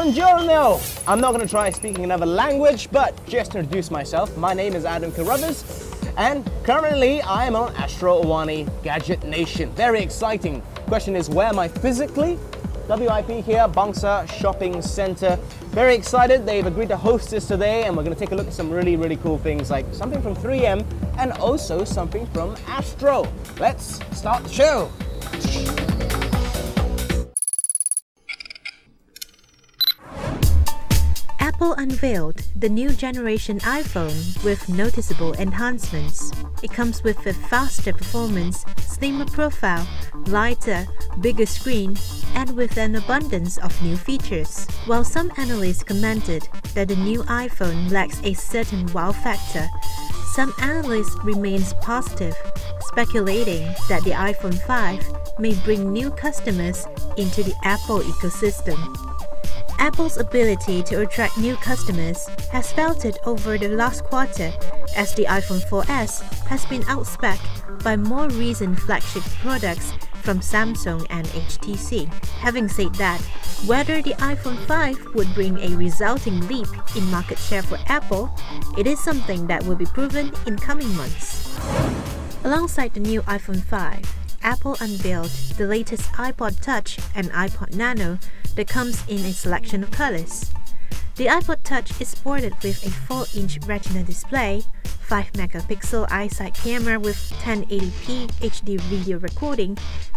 Buongiorno! I'm not going to try speaking another language, but just to introduce myself, my name is Adam Carruthers, and currently I am on Astro B.yond Gadget Nation. Very exciting. Question is, where am I physically? WIP here, Bangsa Shopping Centre. Very excited. They've agreed to host us today, and we're going to take a look at some really cool things, like something from 3M and also something from Astro. Let's start the show. Apple unveiled the new generation iPhone with noticeable enhancements. It comes with a faster performance, slimmer profile, lighter, bigger screen, and with an abundance of new features. While some analysts commented that the new iPhone lacks a certain wow factor, some analysts remains positive, speculating that the iPhone 5 may bring new customers into the Apple ecosystem. Apple's ability to attract new customers has faltered over the last quarter as the iPhone 4S has been outspec'd by more recent flagship products from Samsung and HTC. Having said that, whether the iPhone 5 would bring a resulting leap in market share for Apple, it is something that will be proven in coming months. Alongside the new iPhone 5, Apple unveiled the latest iPod Touch and iPod Nano that comes in a selection of colors. The iPod Touch is sported with a 4-inch Retina display, 5-megapixel iSight camera with 1080p HD video recording,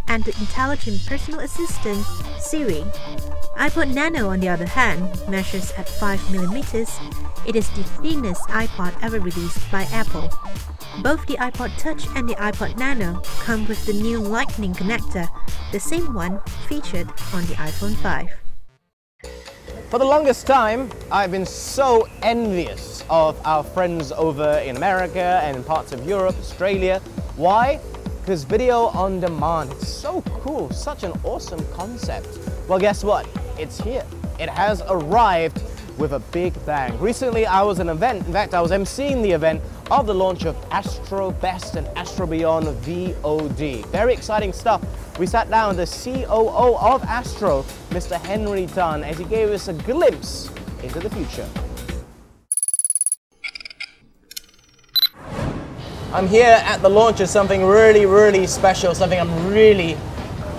and the intelligent personal assistant Siri. iPod Nano, on the other hand, measures at 5mm. It is the thinnest iPod ever released by Apple. Both the iPod Touch and the iPod Nano come with the new Lightning connector, the same one featured on the iPhone 5. For the longest time, I've been so envious of our friends over in America and in parts of Europe, Australia. Why? Because video on demand, it's so cool, such an awesome concept. Well, guess what? It's here. It has arrived with a big bang. Recently, I was at an event, in fact, I was emceeing the event of the launch of Astro Best and Astro B.yond VOD. Very exciting stuff. We sat down with the COO of Astro, Mr. Henry Tan, as he gave us a glimpse into the future. I'm here at the launch of something really special, something I'm really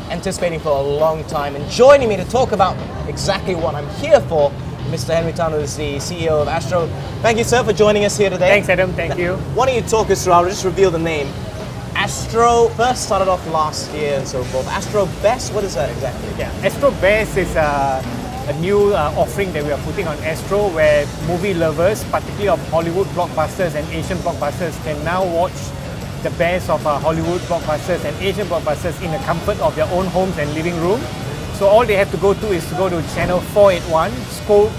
anticipating for a long time. And joining me to talk about exactly what I'm here for, Mr. Henry Tan, who is the CEO of Astro. Thank you, sir, for joining us here today. Thanks, Adam. Thank you. Why don't you talk us through, I'll just reveal the name. Astro first started off last year and so forth. Astro Best, what is that exactly? Yeah, Astro Best is a new offering that we are putting on Astro, where movie lovers, particularly of Hollywood blockbusters and Asian blockbusters, can now watch the best of Hollywood blockbusters and Asian blockbusters in the comfort of their own homes and living room. So all they have to go to is to go to channel 481, scroll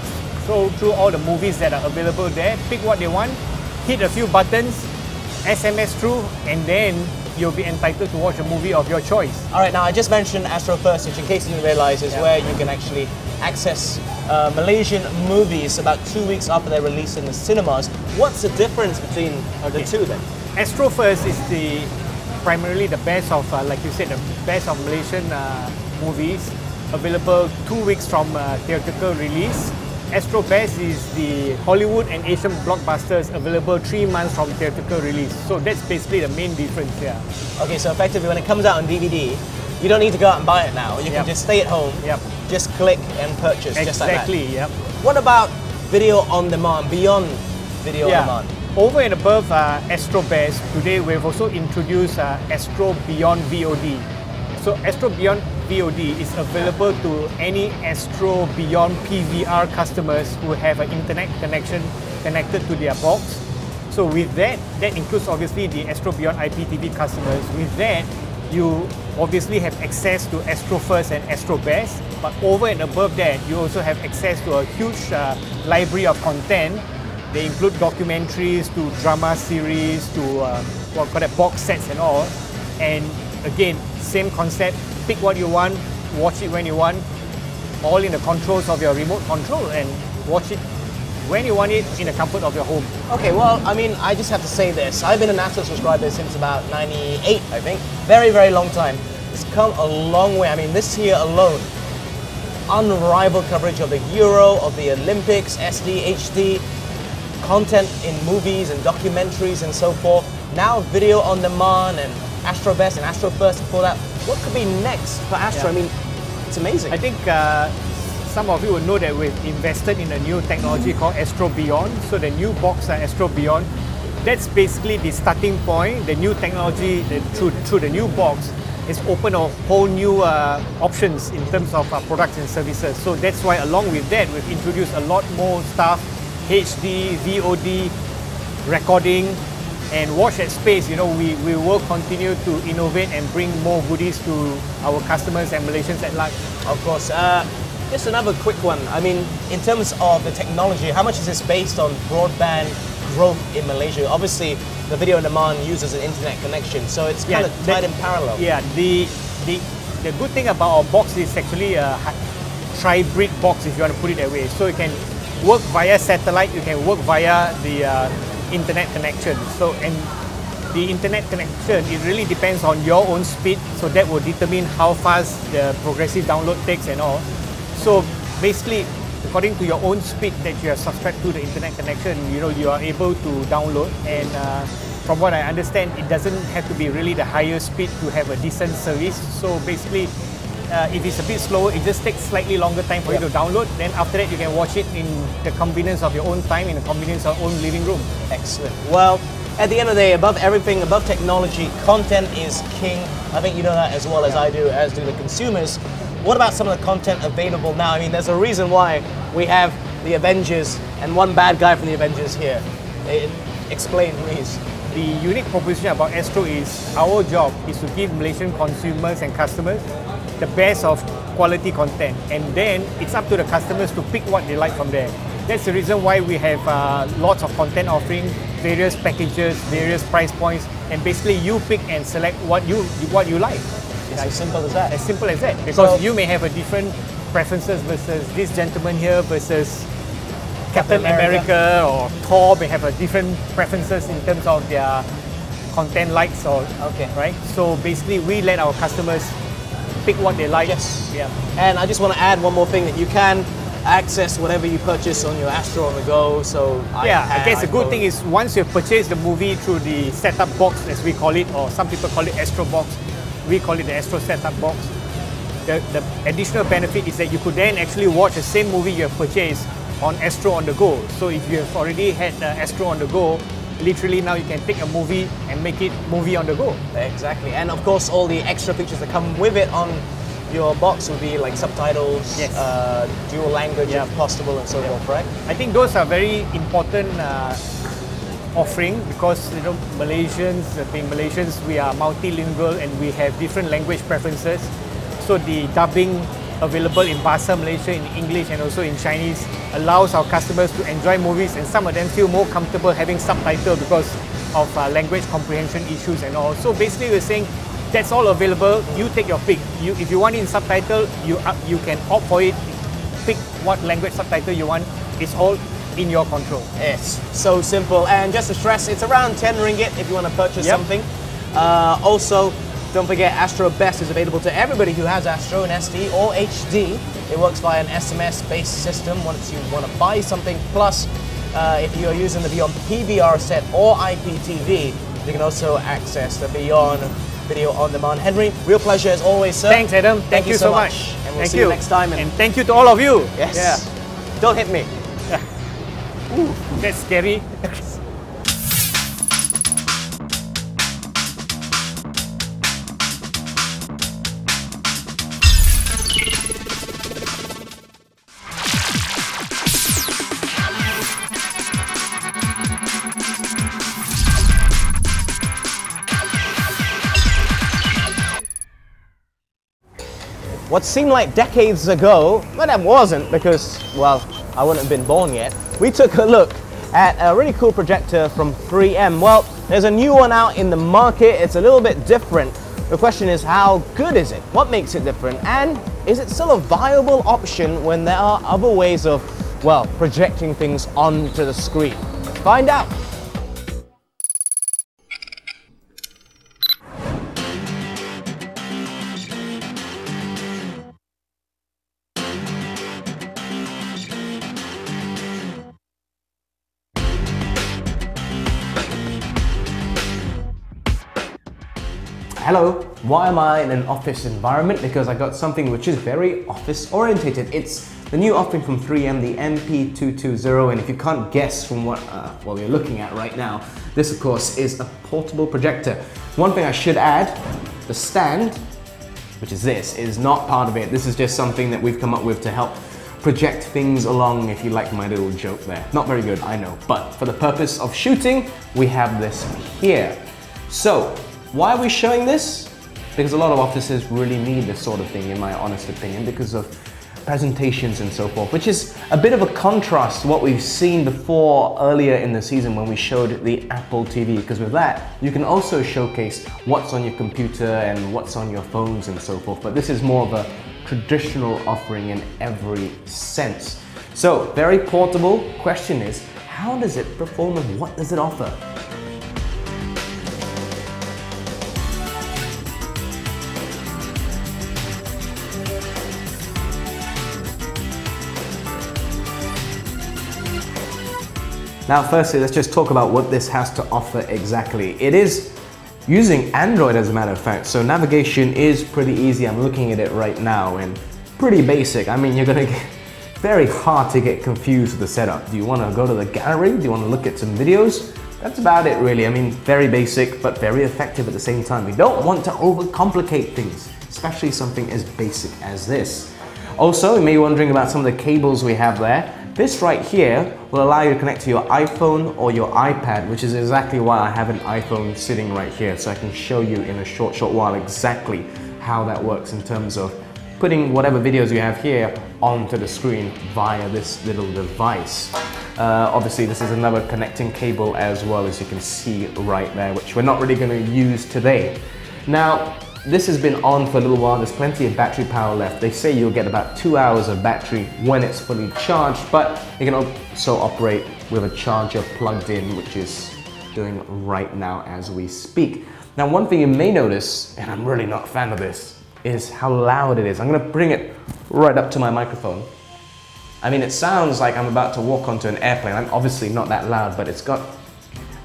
through all the movies that are available there, pick what they want, hit a few buttons, SMS through, and then you'll be entitled to watch a movie of your choice. All right, now I just mentioned Astro First, which in case you didn't realize is where you can actually access Malaysian movies about 2 weeks after they're released in the cinemas. What's the difference between the two then? Astro First is primarily the best of, like you said, the best of Malaysian movies, available 2 weeks from theatrical release. Astro Best is the Hollywood and Asian blockbusters, available 3 months from theatrical release. So that's basically the main difference here. Okay, so effectively when it comes out on DVD, you don't need to go out and buy it now. You can just stay at home, just click and purchase, just like that. Exactly, yep. What about video on demand, beyond video on demand? Over and above Astro Best, today we've also introduced Astro B.yond VOD. So Astro B.yond VOD is available to any Astro B.yond PVR customers who have an internet connection connected to their box. So with that includes obviously the Astro B.yond IPTV customers. With that, you obviously have access to Astro First and Astro Best, but over and above that, you also have access to a huge library of content. They include documentaries to drama series to box sets and all. And again, same concept, pick what you want, watch it when you want, all in the controls of your remote control, and watch it when you want it in the comfort of your home. Okay, well, I mean, I just have to say this. I've been an Astro subscriber since about 98, I think. Very long time. It's come a long way. I mean, this year alone, unrivaled coverage of the Euro, of the Olympics, SD, HD, content in movies and documentaries and so forth. Now video on demand and Astro Best and Astro First before that. What could be next for Astro? I mean, it's amazing. I think some of you will know that we've invested in a new technology called Astro B.yond. So the new box, Astro B.yond, that's basically the starting point. The new technology through the new box is open a whole new options in terms of products and services. So that's why along with that, we've introduced a lot more stuff, HD, VOD, recording, and watch at space. You know, we will continue to innovate and bring more goodies to our customers and Malaysians at large. Of course. Just another quick one. I mean, in terms of the technology, how much is this based on broadband growth in Malaysia? Obviously, the video on demand uses an internet connection, so it's kind of tied in parallel. Yeah, the good thing about our box is actually a hybrid box, if you want to put it that way. So you can work via satellite, you can work via the internet connection. So, and the internet connection, it really depends on your own speed, so that will determine how fast the progressive download takes and all. So basically, according to your own speed that you have subscribed to the internet connection, you know, you are able to download. And from what I understand, it doesn't have to be really the higher speed to have a decent service. So basically, if it's a bit slower, it just takes slightly longer time for you to download. Then after that, you can watch it in the convenience of your own time, in the convenience of your own living room. Excellent. Well, at the end of the day, above everything, above technology, content is king. I think you know that as well as I do, as do the consumers. What about some of the content available now? I mean, there's a reason why we have the Avengers and one bad guy from the Avengers here. Explain, please. The unique proposition about Astro is our job is to give Malaysian consumers and customers the best of quality content, and then it's up to the customers to pick what they like from there. That's the reason why we have lots of content offering, various packages, various price points, and basically you pick and select what you like. It's as simple as that. As simple as that. Because you may have a different preferences versus this gentleman here versus Captain America or Thor may have a different preferences in terms of their content likes or right. So basically, we let our customers pick what they like. Yes. Yeah. And I just want to add one more thing, that you can access whatever you purchase on your Astro on the go. So I guess the good thing is once you've purchased the movie through the setup box, as we call it, or some people call it Astro box, we call it the Astro setup box. The additional benefit is that you could then actually watch the same movie you have purchased on Astro on the go. So if you have already had Astro on the go, literally now you can take a movie and make it movie on the go. Exactly. And of course, all the extra features that come with it on your box would be like subtitles, dual language if possible, and so forth, right? I think those are very important offering, because you know, Malaysians, being Malaysians, we are multilingual and we have different language preferences. So the dubbing available in Bahasa Malaysia, in English and also in Chinese allows our customers to enjoy movies, and some of them feel more comfortable having subtitles because of language comprehension issues and all. So basically we're saying that's all available, you take your pick. If you want it in subtitle, you can opt for it, pick what language subtitle you want. It's all in your control. It's so simple, and just to stress, it's around 10 ringgit if you want to purchase something. Also, don't forget, Astro Best is available to everybody who has Astro in SD or HD. It works via an SMS-based system once you want to buy something. Plus, if you are using the B.yond PVR set or IPTV, you can also access the B.yond video on demand. Henry, real pleasure as always, sir. Thanks, Adam. Thank you so much. And we'll see you next time. And thank you to all of you. Yes. Yeah. Don't hit me. Ooh, that's scary. What seemed like decades ago, but that wasn't, because, well, I wouldn't have been born yet. We took a look at a really cool projector from 3M. Well, there's a new one out in the market. It's a little bit different. The question is, how good is it? What makes it different? And is it still a viable option when there are other ways of, well, projecting things onto the screen? Find out. Hello, why am I in an office environment? Because I got something which is very office orientated. It's the new offering from 3M, the MP220, and if you can't guess from what you're looking at right now, this of course is a portable projector. One thing I should add, the stand, which is this, is not part of it. This is just something that we've come up with to help project things along, if you like my little joke there. Not very good, I know, but for the purpose of shooting, we have this here. So, why are we showing this? Because a lot of offices really need this sort of thing, in my honest opinion, because of presentations and so forth, which is a bit of a contrast to what we've seen before earlier in the season when we showed the Apple TV, because with that, you can also showcase what's on your computer and what's on your phones and so forth, but this is more of a traditional offering in every sense. So, very portable. Question is, how does it perform and what does it offer? Now, firstly, let's just talk about what this has to offer exactly. It is using Android, as a matter of fact, so navigation is pretty easy. I'm looking at it right now and pretty basic. I mean, you're gonna get very hard to get confused with the setup. Do you wanna go to the gallery? Do you wanna look at some videos? That's about it, really. I mean, very basic, but very effective at the same time. We don't want to overcomplicate things, especially something as basic as this. Also, you may be wondering about some of the cables we have there. This right here will allow you to connect to your iPhone or your iPad, which is exactly why I have an iPhone sitting right here, so I can show you in a short while exactly how that works in terms of putting whatever videos you have here onto the screen via this little device. Obviously, this is another connecting cable as well, as you can see right there, which we're not really going to use today. Now, this has been on for a little while. There's plenty of battery power left. They say you'll get about 2 hours of battery when it's fully charged, but you can also operate with a charger plugged in, which is doing right now as we speak. Now, one thing you may notice, and I'm really not a fan of this, is how loud it is. I'm going to bring it right up to my microphone. I mean, it sounds like I'm about to walk onto an airplane. I'm obviously not that loud, but it's got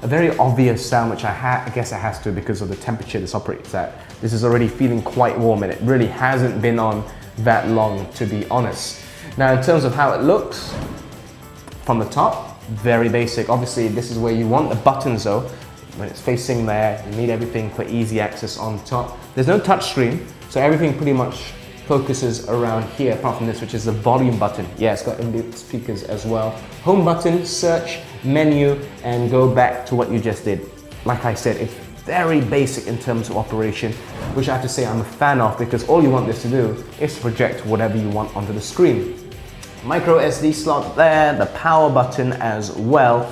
a very obvious sound, which I guess it has to because of the temperature this operates at. This is already feeling quite warm, and it really hasn't been on that long, to be honest. Now, in terms of how it looks from the top, very basic. Obviously, this is where you want the buttons though. When it's facing there, you need everything for easy access on top. There's no touch screen, so everything pretty much focuses around here, apart from this, which is the volume button. Yeah, it's got inbuilt speakers as well. Home button, search, menu, and go back to what you just did. Like I said, it's very basic in terms of operation, which I have to say I'm a fan of, because all you want this to do is project whatever you want onto the screen. Micro SD slot there, the power button as well.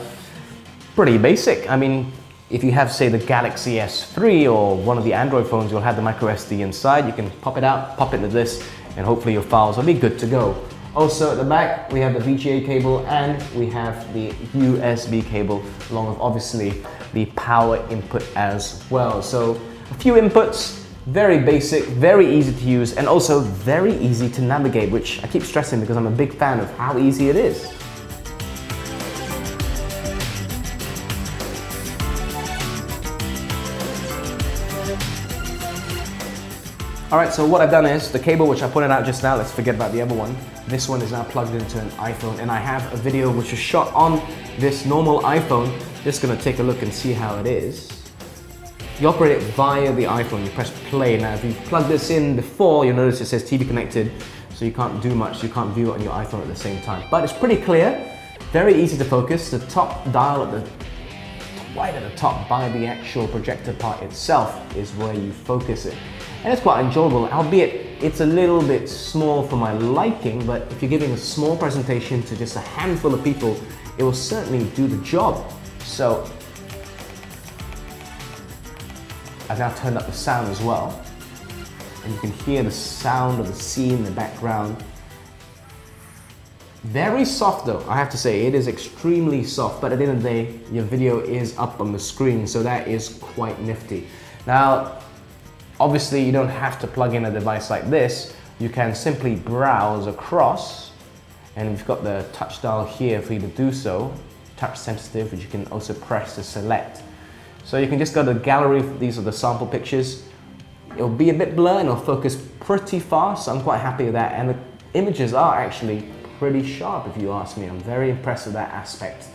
Pretty basic. I mean, if you have, say, the Galaxy S3 or one of the Android phones, you'll have the micro SD inside. You can pop it out, pop it into this, and hopefully your files will be good to go. Also at the back, we have the VGA cable and we have the USB cable, along with obviously the power input as well. So a few inputs, very basic, very easy to use, and also very easy to navigate, which I keep stressing because I'm a big fan of how easy it is. Alright, so what I've done is, the cable which I pointed out just now, let's forget about the other one. This one is now plugged into an iPhone, and I have a video which is shot on this normal iPhone. Just gonna take a look and see how it is. You operate it via the iPhone, you press play. Now if you plug this in before, you'll notice it says TV connected, so you can't do much, you can't view it on your iPhone at the same time. But it's pretty clear, very easy to focus. The top dial right at the top by the actual projector part itself is where you focus it. And it's quite enjoyable, albeit it's a little bit small for my liking, but if you're giving a small presentation to just a handful of people, it will certainly do the job. So, I've now turned up the sound as well, and you can hear the sound of the scene in the background. Very soft though, I have to say, it is extremely soft, but at the end of the day, your video is up on the screen, so that is quite nifty. Now, obviously, you don't have to plug in a device like this. You can simply browse across, and we've got the touch dial here for you to do so. Touch sensitive, which you can also press to select. So you can just go to the gallery. These are the sample pictures. It'll be a bit blurred and it'll focus pretty fast, so I'm quite happy with that. And the images are actually pretty sharp, if you ask me. I'm very impressed with that aspect.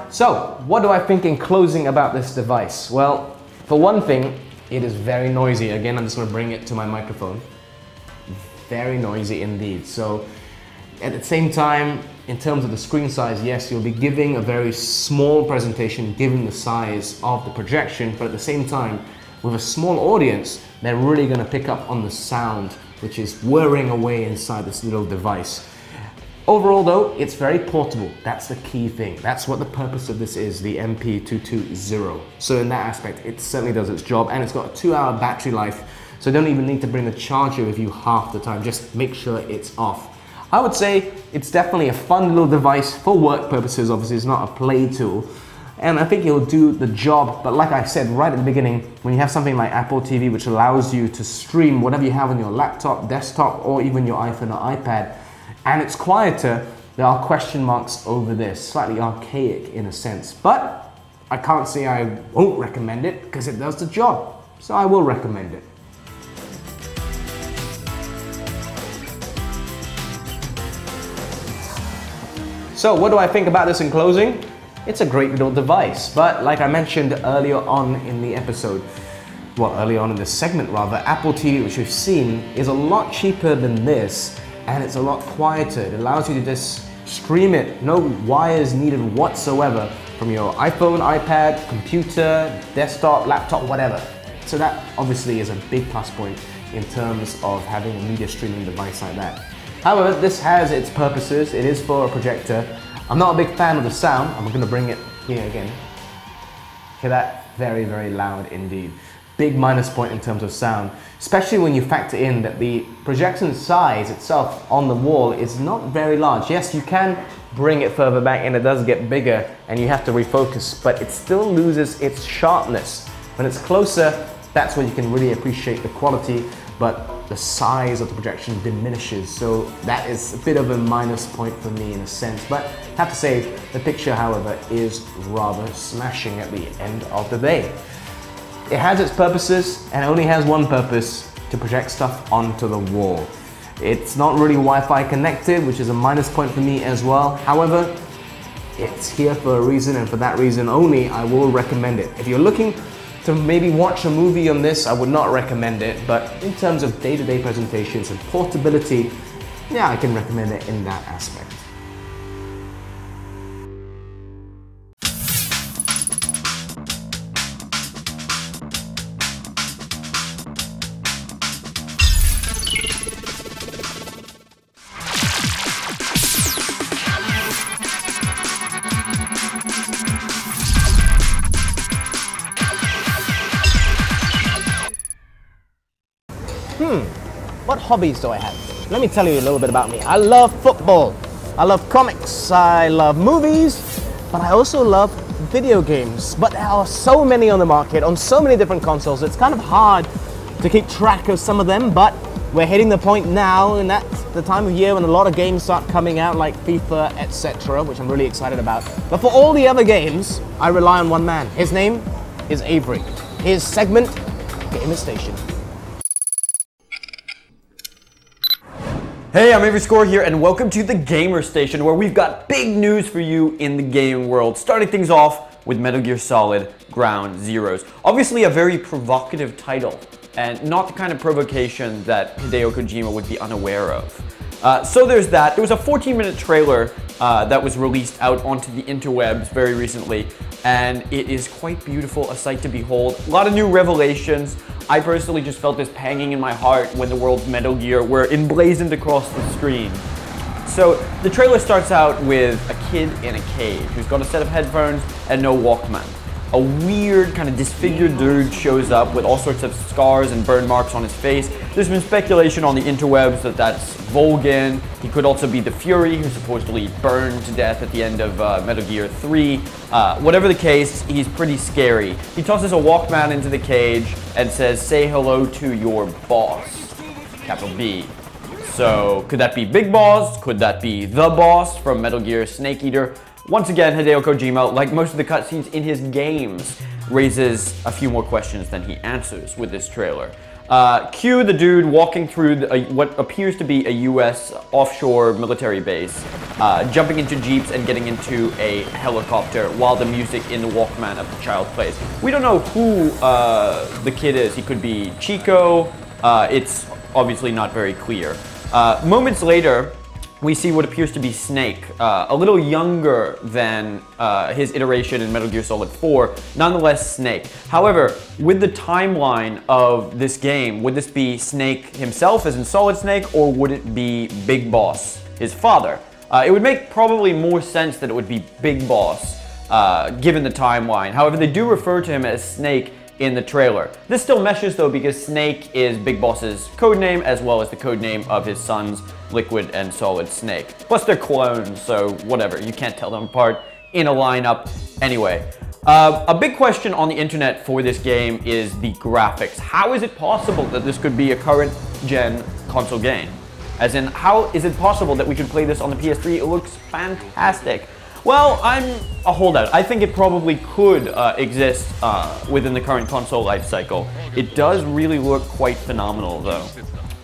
So, what do I think in closing about this device? Well, for one thing, it is very noisy. Again, I'm just going to bring it to my microphone. Very noisy indeed. So, at the same time, in terms of the screen size, yes, you'll be giving a very small presentation given the size of the projection, but at the same time, with a small audience, they're really going to pick up on the sound, which is whirring away inside this little device. Overall though, it's very portable. That's the key thing. That's what the purpose of this is, the MP220. So in that aspect, it certainly does its job, and it's got a 2-hour battery life, so you don't even need to bring the charger with you half the time. Just make sure it's off. I would say it's definitely a fun little device for work purposes. Obviously, it's not a play tool. And I think it'll do the job, but like I said right at the beginning, when you have something like Apple TV, which allows you to stream whatever you have on your laptop, desktop, or even your iPhone or iPad, and it's quieter, there are question marks over this, slightly archaic in a sense. But I can't say I won't recommend it, because it does the job, so I will recommend it. So what do I think about this in closing? It's a great little device, but like I mentioned earlier on in the episode, well, earlier on in this segment rather, Apple TV, which we've seen, is a lot cheaper than this, and it's a lot quieter. It allows you to just stream it, no wires needed whatsoever, from your iPhone, iPad, computer, desktop, laptop, whatever. So that obviously is a big plus point in terms of having a media streaming device like that. However, this has its purposes. It is for a projector. I'm not a big fan of the sound. I'm going to bring it here again. Hear that? Very, very loud indeed. Big minus point in terms of sound, especially when you factor in that the projection size itself on the wall is not very large. Yes, you can bring it further back and it does get bigger and you have to refocus, but it still loses its sharpness. When it's closer, that's when you can really appreciate the quality, but the size of the projection diminishes, so that is a bit of a minus point for me in a sense. But I have to say, the picture, however, is rather smashing at the end of the day. It has its purposes, and it only has one purpose: to project stuff onto the wall. It's not really Wi-Fi connected, which is a minus point for me as well. However, it's here for a reason, and for that reason only, I will recommend it. If you're looking to maybe watch a movie on this, I would not recommend it, but in terms of day-to-day presentations and portability, yeah, I can recommend it in that aspect. What hobbies do I have? Let me tell you a little bit about me. I love football, I love comics, I love movies, but I also love video games. But there are so many on the market, on so many different consoles, it's kind of hard to keep track of some of them, but we're hitting the point now, and that's the time of year when a lot of games start coming out, like FIFA, etc., which I'm really excited about. But for all the other games, I rely on one man. His name is Avery. His segment, Gamer Station. Hey, I'm Avery Score here, and welcome to the Gamer Station, where we've got big news for you in the gaming world. Starting things off with Metal Gear Solid Ground Zeroes. Obviously a very provocative title, and not the kind of provocation that Hideo Kojima would be unaware of. So there's that. There was a 14-minute trailer that was released out onto the interwebs very recently, and it is quite beautiful, a sight to behold. A lot of new revelations. I personally just felt this panging in my heart when the world's Metal Gear were emblazoned across the screen. So the trailer starts out with a kid in a cage who's got a set of headphones and no Walkman. A weird, kind of disfigured dude shows up with all sorts of scars and burn marks on his face. There's been speculation on the interwebs that that's Volgin. He could also be the Fury, who supposedly burned to death at the end of Metal Gear 3. Whatever the case, he's pretty scary. He tosses a Walkman into the cage and says, "Say hello to your boss," capital B. So, could that be Big Boss? Could that be the boss from Metal Gear Snake Eater? Once again, Hideo Kojima, like most of the cutscenes in his games, raises a few more questions than he answers with this trailer. Cue the dude walking through what appears to be a US offshore military base, jumping into jeeps and getting into a helicopter while the music in the Walkman of the child plays. We don't know who the kid is. He could be Chico. It's obviously not very clear. Moments later, we see what appears to be Snake, a little younger than his iteration in Metal Gear Solid 4, nonetheless Snake. However, with the timeline of this game, would this be Snake himself, as in Solid Snake, or would it be Big Boss, his father? It would make probably more sense that it would be Big Boss, given the timeline. However, they do refer to him as Snake in the trailer. This still meshes though, because Snake is Big Boss's codename, as well as the codename of his sons, Liquid and Solid Snake. Plus they're clones, so whatever, you can't tell them apart in a lineup anyway. A big question on the internet for this game is the graphics. How is it possible that this could be a current gen console game? As in, how is it possible that we could play this on the PS3? It looks fantastic. Well, I'm a holdout. I think it probably could exist within the current console lifecycle. It does really look quite phenomenal though.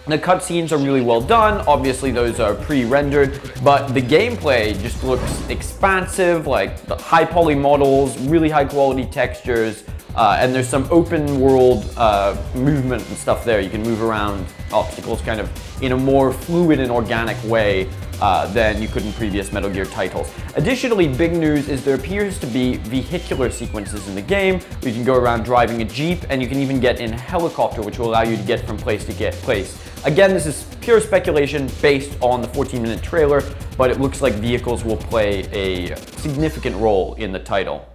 The cutscenes are really well done. Obviously those are pre-rendered, but the gameplay just looks expansive, like the high poly models, really high quality textures, and there's some open world movement and stuff there. You can move around obstacles kind of in a more fluid and organic way than you could in previous Metal Gear titles. Additionally, big news is there appears to be vehicular sequences in the game. You can go around driving a Jeep, and you can even get in a helicopter, which will allow you to get from place to place. Again, this is pure speculation based on the 14-minute trailer, but it looks like vehicles will play a significant role in the title.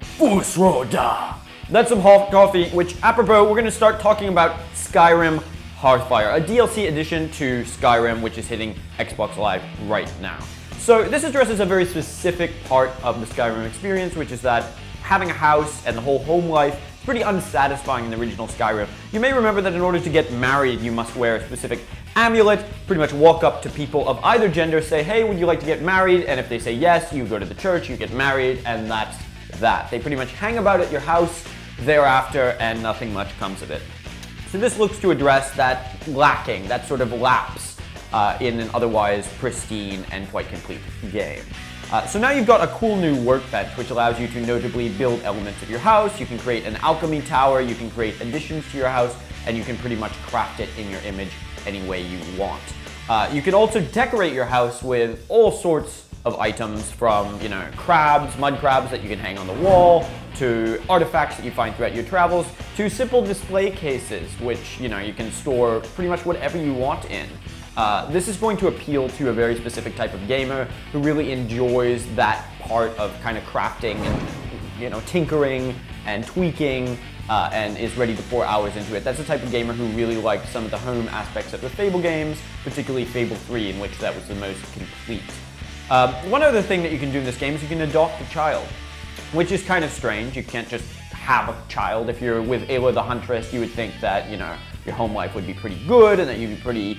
Fusroda! That's some hot coffee, which apropos, we're going to start talking about Skyrim Hearthfire, a DLC addition to Skyrim, which is hitting Xbox Live right now. So this addresses a very specific part of the Skyrim experience, which is that having a house and the whole home life is pretty unsatisfying in the original Skyrim. You may remember that in order to get married, you must wear a specific amulet, pretty much walk up to people of either gender, say, hey, would you like to get married? And if they say yes, you go to the church, you get married, and that's that. They pretty much hang about at your house thereafter, and nothing much comes of it. So this looks to address that lacking, that sort of lapse in an otherwise pristine and quite complete game. So now you've got a cool new workbench, which allows you to notably build elements of your house. You can create an alchemy tower, you can create additions to your house, and you can pretty much craft it in your image any way you want. You can also decorate your house with all sorts of items, from, you know, crabs, mud crabs that you can hang on the wall, to artifacts that you find throughout your travels, to simple display cases, which, you know, you can store pretty much whatever you want in. This is going to appeal to a very specific type of gamer who really enjoys that part of kind of crafting and, you know, tinkering and tweaking, and is ready to pour hours into it. That's the type of gamer who really liked some of the home aspects of the Fable games, particularly Fable 3, in which that was the most complete. One other thing that you can do in this game is you can adopt a child, which is kind of strange. You can't just have a child. If you're with Ayla the Huntress, you would think that, you know, your home life would be pretty good and that you'd be pretty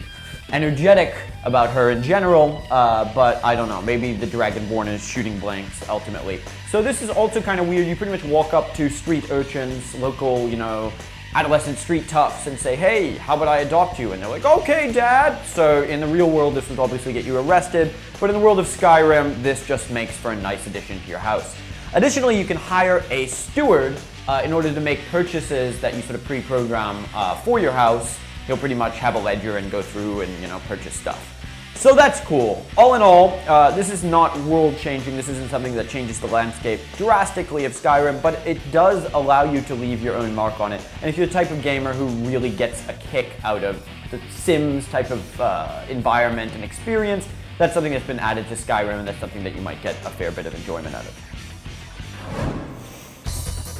energetic about her in general, but I don't know, maybe the Dragonborn is shooting blanks ultimately. So this is also kind of weird. You pretty much walk up to street urchins, local, you know, adolescent street toughs, and say, hey, how about I adopt you? And they're like, okay, Dad. So in the real world, this would obviously get you arrested, but in the world of Skyrim, this just makes for a nice addition to your house. Additionally, you can hire a steward in order to make purchases that you sort of pre-program for your house. He'll pretty much have a ledger and go through and, you know, purchase stuff. So that's cool. All in all, this is not world-changing. This isn't something that changes the landscape drastically of Skyrim, but it does allow you to leave your own mark on it. And if you're the type of gamer who really gets a kick out of the Sims type of environment and experience, that's something that's been added to Skyrim, and that's something that you might get a fair bit of enjoyment out of.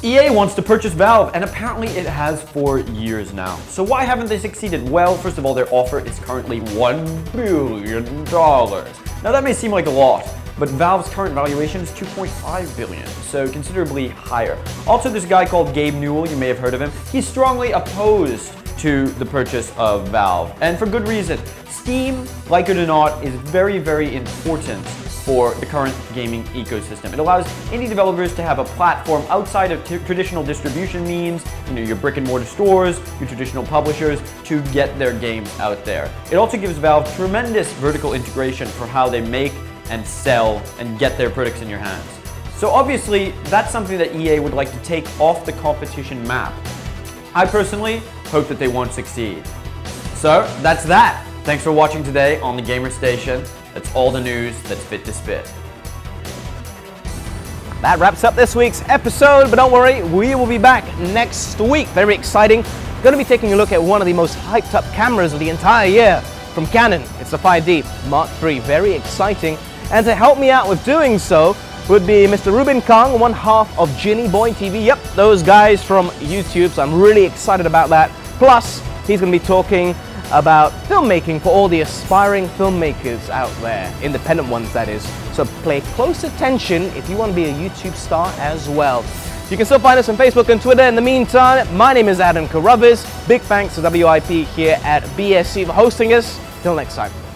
EA wants to purchase Valve, and apparently it has for years now. So why haven't they succeeded? Well, first of all, their offer is currently $1 billion. Now that may seem like a lot, but Valve's current valuation is $2.5 billion, so considerably higher. Also, there's a guy called Gabe Newell, you may have heard of him. He's strongly opposed to the purchase of Valve, and for good reason. Steam, like it or not, is very, very important for the current gaming ecosystem. It allows indie developers to have a platform outside of traditional distribution means, your brick and mortar stores, your traditional publishers, to get their games out there. It also gives Valve tremendous vertical integration for how they make and sell and get their products in your hands. So obviously, that's something that EA would like to take off the competition map. I personally hope that they won't succeed. So that's that. Thanks for watching today on the Gamer Station. That's all the news that's fit to spit. That wraps up this week's episode, but don't worry, we will be back next week. Very exciting. Going to be taking a look at one of the most hyped up cameras of the entire year from Canon. It's the 5D Mark III. Very exciting. And to help me out with doing so would be Mr. Ruben Kang, one half of Ginny Boy TV. Yep, those guys from YouTube, so I'm really excited about that. Plus, he's going to be talking about filmmaking for all the aspiring filmmakers out there, independent ones that is. So pay close attention if you want to be a YouTube star as well. You can still find us on Facebook and Twitter. In the meantime, my name is Adam Carruthers. Big thanks to WIP here at BSC for hosting us. Till next time.